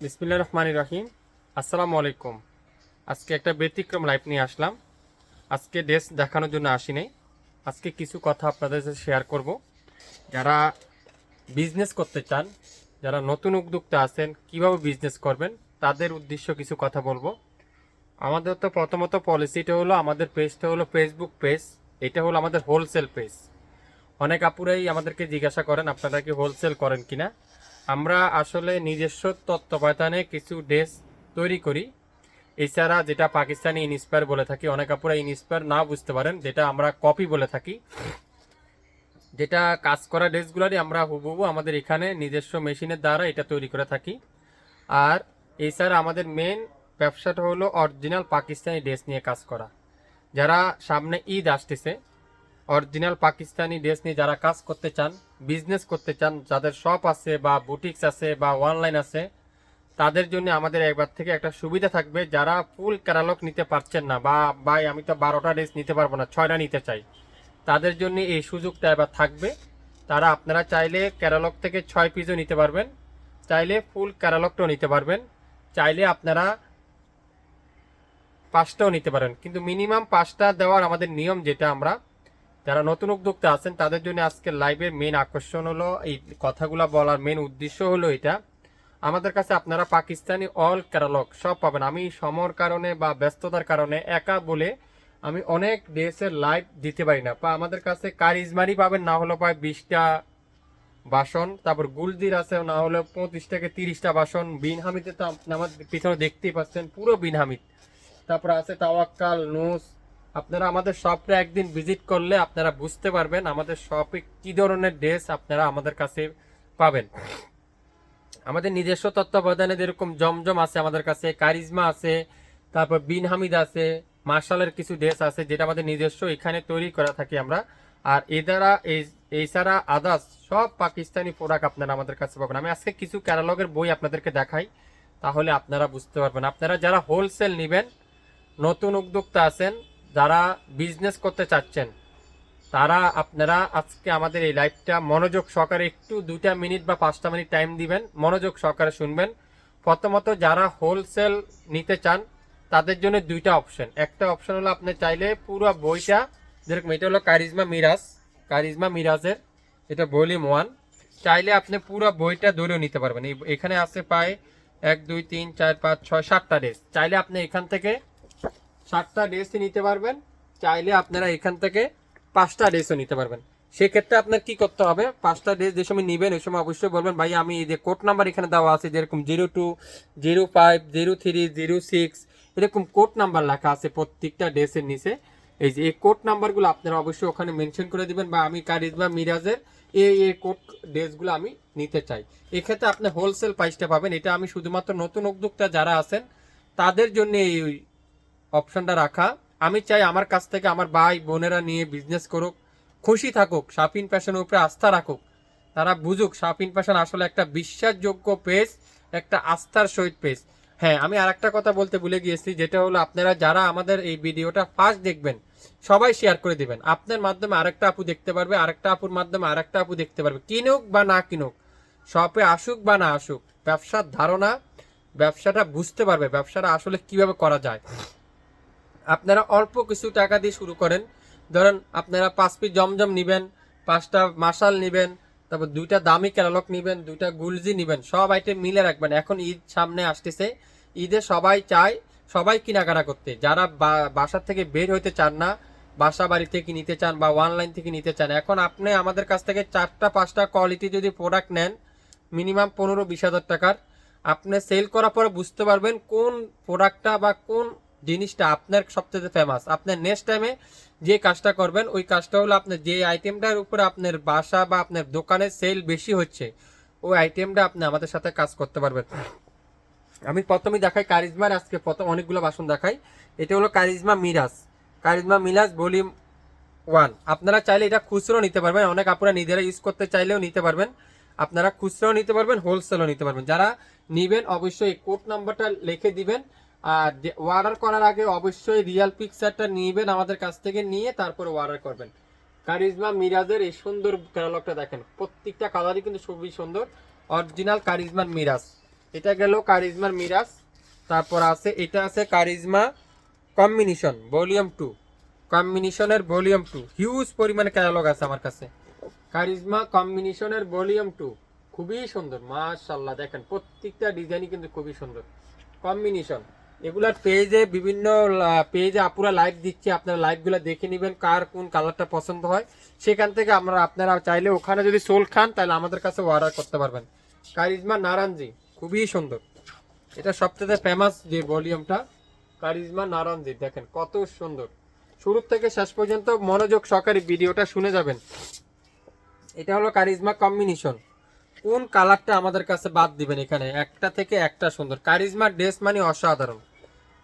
বিসমিল্লাহির রহমানির রহিম। আসসালামু আলাইকুম। আজকে একটা ব্যতিক্রম লাইভ নিয়ে আসলাম। আজকে ড্রেস দেখানোর জন্য আসি নাই। আজকে কিছু কথা আপনাদের সাথে শেয়ার করব। যারা বিজনেস করতে চান, যারা নতুন উদ্যোক্তা আছেন, কিভাবে বিজনেস করবেন তাদের উদ্দেশ্য কিছু কথা বলবো। আমাদের তো প্রথমত পলিসিটা হলো, আমাদের পেজটা হলো ফেসবুক পেজ। এটা হলো আমাদের হোলসেল পেজ। অনেক আপুরাই আমাদেরকে জিজ্ঞাসা করেন আপনারা কি হোলসেল করেন কিনা। আমরা আসলে নিজস্ব তত্ত্বাবধানে কিছু ড্রেস তৈরি করি। এছাড়া যেটা পাকিস্তানি ইনস্পায়ার বলে থাকি, অনেক আপুরা ইনস্পায়ার না বুঝতে পারেন, যেটা আমরা কপি বলে থাকি। যেটা কাজ করা ড্রেসগুলোরই আমরা হুবহু আমাদের এখানে নিজস্ব মেশিনের দ্বারা এটা তৈরি করে থাকি। আর এছাড়া আমাদের মেন ব্যবসাটা হলো অরিজিনাল পাকিস্তানি ড্রেস নিয়ে কাজ করা। যারা সামনে ঈদ আসতেছে, অরিজিনাল পাকিস্তানি ড্রেস নিয়ে যারা কাজ করতে চান, বিজনেস করতে চান, যাদের শপ আছে বা বুটিক্স আছে বা অনলাইন আছে, তাদের জন্য আমাদের একবার থেকে একটা সুবিধা থাকবে। যারা ফুল ক্যাটালগ নিতে পারছেন না, বা ভাই আমি তো 12টা ড্রেস নিতে পারবো না, 6টা নিতে চাই, তাদের জন্য এই সুযোগটা এবার থাকবে। তারা আপনারা চাইলে ক্যাটালগ থেকে 6 পিসও নিতে পারবেন, চাইলে ফুল ক্যাটালগটাও নিতে পারবেন, চাইলে আপনারা 5টাও নিতে পারেন। কিন্তু মিনিমাম 5টা দেওয়ার আমাদের নিয়ম, যেটা আমরা যারা নতুন উদ্যোক্তা আছেন তাদের জন্য আজকে লাইভের মেন আকর্ষণ হলো, এই কথাগুলো বলার মেন উদ্দেশ্য হলো এটা। আমাদের কাছে আপনারা পাকিস্তানি অল ক্যাটালগ সব পাবেন। আমি সময়ের কারণে বা ব্যস্ততার কারণে একা বলে আমি অনেক ড্রেসের লাইভ দিতে পারি না। আমাদের কাছে কারিজমারি পাবেন, না হলো পায় 20টা বাসন, তারপর গুলদির আছে না হলে 25 থেকে 30টা বাসন। বিন হামিদে তো আমার পিছনে দেখতেই পাচ্ছেন পুরো বিন হামিদ। তারপর আছে তাওয়াক্কাল, নুস। আপনারা আমাদের শপটা একদিন ভিজিট করলে আপনারা বুঝতে পারবেন আমাদের শপে কি ধরনের ড্রেস আপনারা আমাদের কাছে পাবেন। আমাদের নিজস্ব তত্ত্বাবধানে যেরকম জমজম আছে আমাদের কাছে, কারিজমা আছে, তারপর বিন হামিদ আছে, মার্শালের কিছু ড্রেস আছে যেটা আমাদের নিজস্ব এখানে তৈরি করা থাকি আমরা। আর এছাড়া এছাড়া আদার্স সব পাকিস্তানি প্রোডাক্ট আপনারা আমাদের কাছে পাবেন। আমি আজকে কিছু ক্যাটালগের বই আপনাদেরকে দেখাই, তাহলে আপনারা বুঝতে পারবেন। আপনারা যারা হোলসেল নেবেন, নতুন উদ্যোক্তা আছেন, যারা বিজনেস করতে চাচ্ছেন, তারা আপনারা আজকে আমাদের এই লাইভটা মনোযোগ সহকারে একটু 2টা মিনিট বা 5টা মিনিট টাইম দিবেন, মনোযোগ সহকারে শুনবেন। প্রথমত যারা হোলসেল নিতে চান তাদের জন্য 2টা অপশন। একটা অপশন হলো আপনি চাইলে পুরো বইটা, যেরকম এটা হলো কারিজমা মিরাজ, কারিজমা মিরাজের এটা ভলিউম 1, চাইলে আপনি পুরো বইটা ধরেও নিতে পারবেন। এখানে আছে প্রায় 1 2 3 4 5 6 7টা ড্রেস। চাইলে আপনি এখান থেকে 7টা ড্রেসই নিতে পারবেন, চাইলে আপনারা এখান থেকে 5টা ড্রেসও নিতে পারবেন। সেক্ষেত্রে আপনার কি করতে হবে, 5টা ড্রেস যে সময় নেবেন ওই সময় অবশ্যই বলবেন ভাই আমি এই যে কোড নাম্বার এখানে দেওয়া আছে, যেরকম 02 05 03 06 এরকম কোড নাম্বার লেখা আছে প্রত্যেকটা ড্রেসের নিচে। এই যে এই কোড নাম্বারগুলো আপনারা অবশ্যই ওখানে মেনশন করে দিবেন, বা আমি কারিজমা মিরাজের এই কোড ড্রেসগুলো আমি নিতে চাই। এক্ষেত্রে আপনি হোলসেল প্রাইসটা পাবেন। এটা আমি শুধুমাত্র নতুন উদ্যোক্তা যারা আছেন তাদের জন্য এই অপশনটা রাখা। আমি চাই আমার কাছ থেকে আমার ভাই বোনেরা নিয়ে বিজনেস করুক, খুশি থাকুক, শাপিন ফ্যাশনের উপরে আস্থা রাখুক, তারা বুঝুক শাপিন ফ্যাশন আসলে একটা বিশ্বাসযোগ্য পেজ, একটা আস্থার সহিত পেজ। হ্যাঁ, আমি আর একটা কথা বলতে ভুলে গিয়েছি, যেটা হলো আপনারা যারা আমাদের এই ভিডিওটা ফার্স্ট দেখবেন সবাই শেয়ার করে দিবেন। আপনার মাধ্যমে আরেকটা আপু দেখতে পারবে, আরেকটা আপুর মাধ্যমে আরেকটা আপু দেখতে পারবে, কিনুক বা না কিনুক, শপে আসুক বা না আসুক, ব্যবসার ধারণা, ব্যবসাটা বুঝতে পারবে ব্যবসাটা আসলে কিভাবে করা যায়। আপনারা অল্প কিছু টাকা দিয়ে শুরু করেন। ধরেন আপনারা 5 পিস জমজম নেবেন, 5টা মার্শাল নেবেন, তারপর 2টা দামি ক্যাটালগ নেবেন, 2টা গুলজি নেবেন, সব আইটেম মিলে রাখবেন। এখন ঈদ সামনে আসতেছে, ঈদে সবাই চায় সবাই কেনাকাটা করতে। যারা বাসার থেকে বের হইতে চান না, বাসা বাড়ি থেকে নিতে চান বা অনলাইন থেকে নিতে চান, এখন আপনি আমাদের কাছ থেকে 4টা 5টা কোয়ালিটি যদি প্রোডাক্ট নেন মিনিমাম 15-20 হাজার টাকার, আপনি সেল করার পরে বুঝতে পারবেন কোন প্রোডাক্টটা বা কোন জিনিসটা আপনার সবচেয়ে ফেমাস। আপনার নেক্সট টাইমে যে কাজটা করবেন ওই কাজটা হলো আপনার যে আইটেমটার উপরে আপনার বাসা বা আপনার দোকানে সেল বেশি হচ্ছে, ওই আইটেমটা আপনি আমাদের সাথে কাজ করতে পারবেন। আমি প্রথমেই দেখাই কারিজমার, আজকে প্রথম অনেকগুলো বাসন দেখাই। এটা হলো কারিজমা মিরাজ, কারিজমা মিরাজ ভলিউম 1। আপনারা চাইলে এটা খুচরো নিতে পারবেন, অনেক আপনারা নিজেরা ইউজ করতে চাইলেও নিতে পারবেন। আপনারা খুচরাও নিতে পারবেন, হোলসেলও নিতে পারবেন। যারা নিবেন অবশ্যই কোড নাম্বারটা লিখে দিবেন। আর অর্ডার করার আগে অবশ্যই রিয়েল পিকচারটা নিবেন আমাদের কাছ থেকে, নিয়ে তারপরে অর্ডার করবেন। কারিজমা মিরাজের এই সুন্দর ক্যাটালগটা দেখেন, প্রত্যেকটা কালারই কিন্তু খুবই সুন্দর, অরিজিনাল কারিজমা মিরাজ। এটা গেল কারিজমার মিরাজ। তারপর আছে এটা আছে কারিজমা কম্বিনেশন ভলিউম 2, কম্বিনেশনের ভলিউম 2, হিউজ পরিমাণে ক্যাটালগ আছে আমার কাছে। কারিজমা কম্বিনেশনের ভলিউম 2 খুবই সুন্দর মাশাআল্লাহ, দেখেন প্রত্যেকটা ডিজাইনই কিন্তু খুবই সুন্দর কম্বিনেশন। এগুলার পেজে বিভিন্ন পেজে আপুরা লাইভ দিচ্ছে, আপনারা লাইভগুলো দেখে নেবেন কার কোন কালারটা পছন্দ হয়, সেখান থেকে আপনারা চাইলে ওখানে যদি সোল খান তাহলে আমাদের কাছে অর্ডার করতে পারবেন। কারিজমা নারাঞ্জি খুবই সুন্দর, এটা সবচেয়ে ফেমাস যে ভলিউমটা কারিজমা নারাঞ্জি, দেখেন কত সুন্দর। শুরু থেকে শেষ পর্যন্ত মনোযোগ সহকারে ভিডিওটা শুনে যাবেন। এটা হলো কারিজমা কম্বিনেশন। কোন কালারটা আমাদের কাছে বাদ দিবেন, এখানে একটা থেকে একটা সুন্দর। কারিজমা ড্রেস মানে অসাধারণ,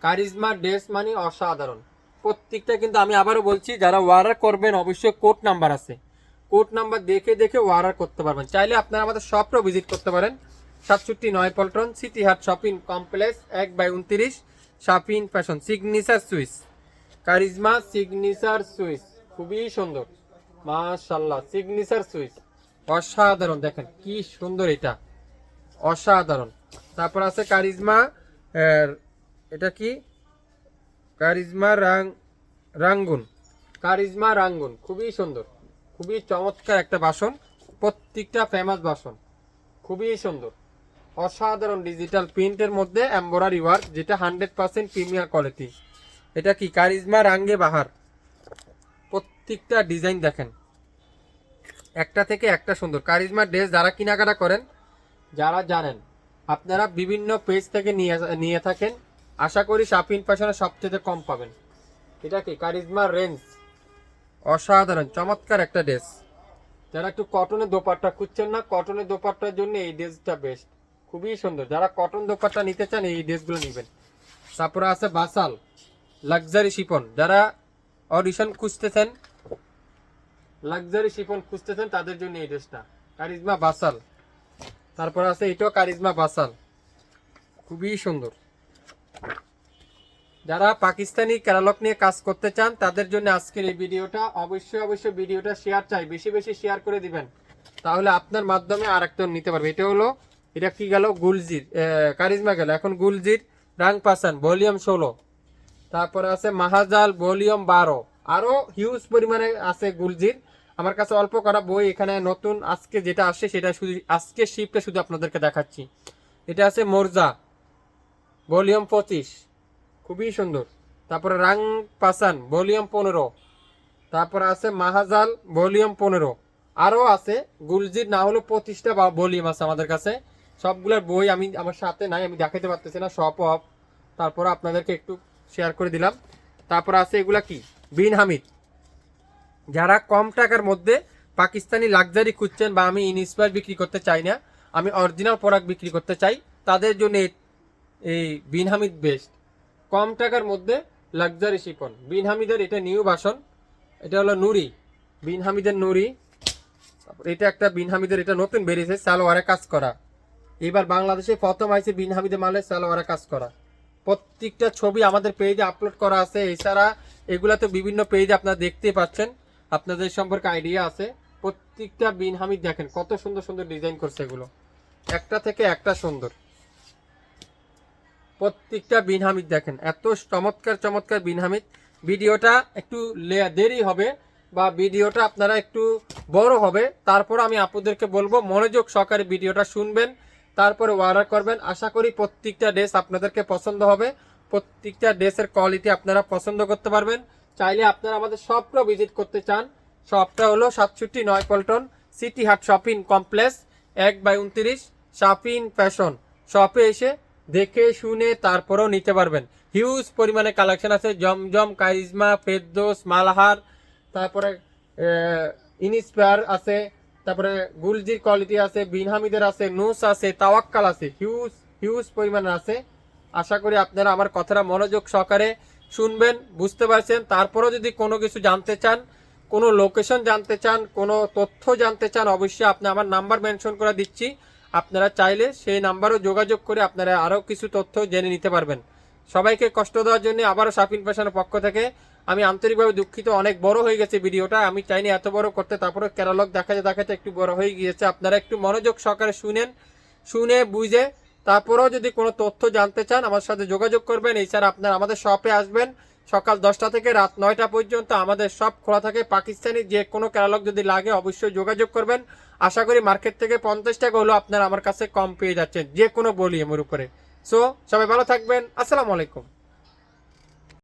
কারিজমা ড্রেস মানে অসাধারণ প্রত্যেকটা। কিন্তু আমি আবারও বলছি, যারা অর্ডার করবেন অবশ্যই কোড নাম্বার আছে, কোড নাম্বার দেখে দেখে অর্ডার করতে পারবেন। চাইলে আপনারা আমাদের শপও ভিজিট করতে পারেন, 67 পল্টন সিটি হাট shopping complex 1/29 shopping fashion. Signature switch, charisma signature switch খুবই সুন্দর মাশাআল্লাহ, সিগনেচার সুইচ অসাধারণ, দেখেন কি সুন্দর, এটা অসাধারণ। তারপর আছে কারিজমা এটা কি কারিজমা রাঙ্গুন, কারিজমা রাঙ্গুন খুবই সুন্দর, খুবই চমৎকার একটা বাসন, প্রত্যেকটা ফেমাস বাসন খুবই সুন্দর অসাধারণ। ডিজিটাল প্রিন্টের মধ্যে এমব্রয়ডারি ওয়ার্ক, যেটা 100% প্রিমিয়ার কোয়ালিটি। এটা কি কারিজমা রাঙ্গে বাহার, প্রত্যেকটা ডিজাইন দেখেন একটা থেকে একটা সুন্দর। কারিজমা ড্রেস যারা কেনাকাটা করেন, যারা জানেন, আপনারা বিভিন্ন পেজ থেকে নিয়ে থাকেন, আশা করি শাপিন ফ্যাশনে সবচেয়ে কম পাবেন। এটা কি কারিজমা রেঞ্জ, অসাধারণ চমৎকার একটা ড্রেস। যারা একটু কটনের দোপাট্টা খুঁজছেন না, কটনের দোপাট্টার জন্য এই ড্রেসটা বেস্ট, খুবই সুন্দর। যারা কটন দোপাট্টা নিতে চান এই ড্রেসগুলো নেবেন। তারপরে আছে বাসাল লাক্সারি শিফন, যারা অডিশন খুঁজতেছেন, লাক্সারি শিফন খুঁজতেছেন তাদের জন্য এই ড্রেসটা কারিজমা বাসাল। তারপর আছে এটাও কারিজমা বাসাল, খুবই সুন্দর। যারা পাকিস্তানি ক্যাটালগ নিয়ে কাজ করতে চান তাদের জন্য আজকের এই ভিডিওটা, অবশ্যই ভিডিওটা শেয়ার চাই, বেশি বেশি শেয়ার করে দিবেন, তাহলে আপনার মাধ্যমে আর একজন নিতে পারবে। এটা হলো, এটা কি গেল গুলজির কারিজমা গেল, এখন গুলজির রাং পাসান ভলিউম 16। তারপরে আছে মাহাজাল ভলিউম 12, আরো হিউজ পরিমাণে আছে গুলজির। আমার কাছে অল্প করা বই এখানে নতুন আজকে যেটা আসছে সেটা শুধু আজকে শিপটা শুধু আপনাদেরকে দেখাচ্ছি। এটা আছে মোরজা ভলিউম 25, খুবই সুন্দর। তারপরে রাং পাসান ভলিউম 15, তারপরে আছে মাহাজাল ভলিউম 15, আরও আছে গুলজির না হলো 25টা ভলিউম আছে আমাদের কাছে। সবগুলোর বই আমি আমার সাথে নাই, আমি দেখাতে পারতেছি না, সব অফ। তারপরে আপনাদেরকে একটু শেয়ার করে দিলাম। তারপর আছে এগুলা কি বিন হামিদ, যারা কম টাকার মধ্যে পাকিস্তানি লাক্সারি খুঁজছেন, বা আমি ইনস্পায়ার বিক্রি করতে চাই না, আমি অরিজিনাল প্রোডাক্ট বিক্রি করতে চাই, তাদের জন্য এই বিন হামিদ বেস্ট। কম টাকার মধ্যে লাক্সারি শিফন, বিন হামিদের এটা নিউ ভার্সন, এটা হলো নুরি, বিন হামিদের নুরি। এটা একটা বিন হামিদের, এটা নতুন বেরিয়েছে, সালোয়ারে কাজ করা, এবার বাংলাদেশে প্রথম আইছে বিন হামিদের মালে সালোয়ারে কাজ করা। প্রত্যেকটা ছবি আমাদের পেজে আপলোড করা আছে, এছাড়া এগুলা তো বিভিন্ন পেজে আপনারা দেখতে পাচ্ছেন, আপনাদের সম্পর্কে আইডিয়া আছে। প্রত্যেকটা বিন হামিদ দেখেন কত সুন্দর সুন্দর ডিজাইন করছে, এগুলো একটা থেকে একটা সুন্দর। প্রত্যেকটা বিন হামিদ দেখেন এত চমৎকার চমৎকার বিন হামিদ। ভিডিওটা একটু দেরি হবে বা ভিডিওটা আপনারা একটু বড় হবে, তারপর আমি আপনাদেরকে বলবো মনোযোগ সহকারে ভিডিওটা শুনবেন, তারপরে অর্ডার করবেন। আশা করি প্রত্যেকটা ড্রেস আপনাদেরকে পছন্দ হবে, প্রত্যেকটা ড্রেসের কোয়ালিটি আপনারা পছন্দ করতে পারবেন। চাইলে আপনারা আমাদের শপটা ভিজিট করতে চান, শপটা হলো 67 পল্টন সিটি হাট শপিং কমপ্লেক্স 1/29 শপিং ফ্যাশন। শপে এসে দেখে শুনে তারপরেও নিতে পারবেন। হিউজ পরিমাণে কালেকশন আছে, জমজম, কারিজমা, ফেরদৌস, মালাহার, তারপরে ইনস্পায়ার আছে, তারপরে গুলজির কোয়ালিটি আছে, বিন হামিদের আছে, নুস আছে, তাওয়াক্কাল আছে, হিউজ হিউজ পরিমাণে আছে। আশা করি আপনারা আমার কথাটা মনোযোগ সহকারে শুনবেন, বুঝতে পারছেন। তারপরেও যদি কোনো কিছু জানতে চান, কোনো লোকেশন জানতে চান, কোনো তথ্য জানতে চান, অবশ্যই আপনি আমার নাম্বার মেনশন করে দিচ্ছি, আপনারা চাইলে সেই নাম্বারও যোগাযোগ করে আপনারা আরও কিছু তথ্য জেনে নিতে পারবেন। সবাইকে কষ্ট দেওয়ার জন্য আবারও শাপিন ফ্যাশনের পক্ষ থেকে আমি আন্তরিকভাবে দুঃখিত, অনেক বড় হয়ে গেছে ভিডিওটা, আমি চাইনি এত বড় করতে, তারপরে ক্যাটালগ দেখাতে দেখাতে একটু বড় হয়ে গিয়েছে। আপনারা একটু মনোযোগ সহকারে শুনেন, শুনে বুঝে তারপরেও যদি কোনো তথ্য জানতে চান আমার সাথে যোগাযোগ করবেন। এছাড়া আপনার আমাদের শপে আসবেন সকাল 10টা থেকে রাত 9টা পর্যন্ত আমাদের শপ খোলা থাকে। পাকিস্তানি যে কোনো ক্যাটালগ যদি লাগে অবশ্যই যোগাযোগ করবেন। আশা করি মার্কেট থেকে 50 টাকা হলেও আপনারা আমার কাছে কম পেয়ে যাচ্ছেন যে কোনো ভলিউমের উপরে। সো সবাই ভালো থাকবেন। আসসালামু আলাইকুম।